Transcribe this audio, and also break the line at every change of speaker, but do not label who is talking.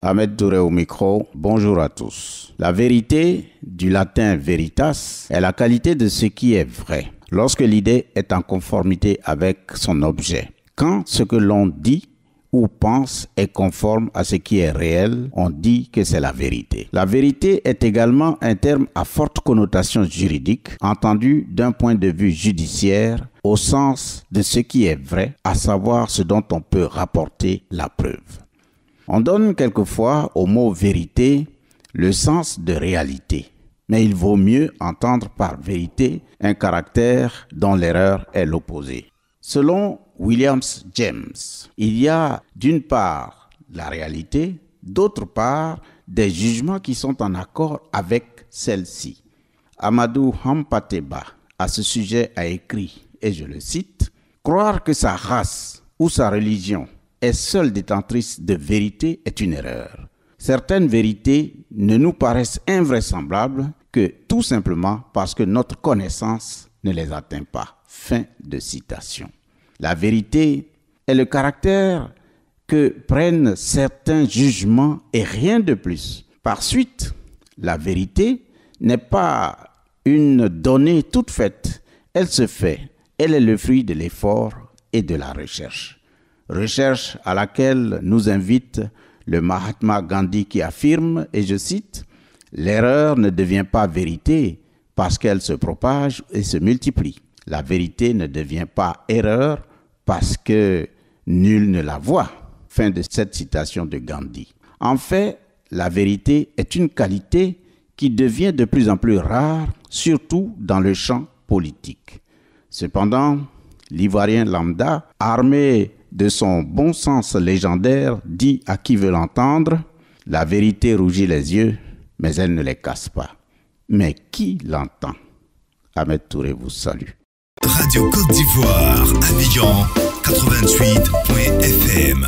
Ahmed Touré au micro, bonjour à tous. La vérité, du latin veritas, est la qualité de ce qui est vrai, lorsque l'idée est en conformité avec son objet. Quand ce que l'on dit ou pense est conforme à ce qui est réel, on dit que c'est la vérité. La vérité est également un terme à forte connotation juridique, entendu d'un point de vue judiciaire, au sens de ce qui est vrai, à savoir ce dont on peut rapporter la preuve. On donne quelquefois au mot vérité le sens de réalité, mais il vaut mieux entendre par vérité un caractère dont l'erreur est l'opposé. Selon William James, il y a d'une part la réalité, d'autre part des jugements qui sont en accord avec celle-ci. Amadou Hampateba à ce sujet a écrit, et je le cite, « Croire que sa race ou sa religion est seule détentrice de vérité est une erreur. Certaines vérités ne nous paraissent invraisemblables que tout simplement parce que notre connaissance ne les atteint pas. » Fin de citation. La vérité est le caractère que prennent certains jugements et rien de plus. Par suite, la vérité n'est pas une donnée toute faite. Elle se fait. Elle est le fruit de l'effort et de la recherche. Recherche à laquelle nous invite le Mahatma Gandhi qui affirme, et je cite, « L'erreur ne devient pas vérité parce qu'elle se propage et se multiplie. La vérité ne devient pas erreur parce que nul ne la voit. » Fin de cette citation de Gandhi. En fait, la vérité est une qualité qui devient de plus en plus rare, surtout dans le champ politique. Cependant, l'Ivoirien lambda, armé de son bon sens légendaire, dit à qui veut l'entendre, « La vérité rougit les yeux, mais elle ne les casse pas. » Mais qui l'entend? Ahmed Touré vous salue.
Radio Côte d'Ivoire, Abidjan, 88.fm.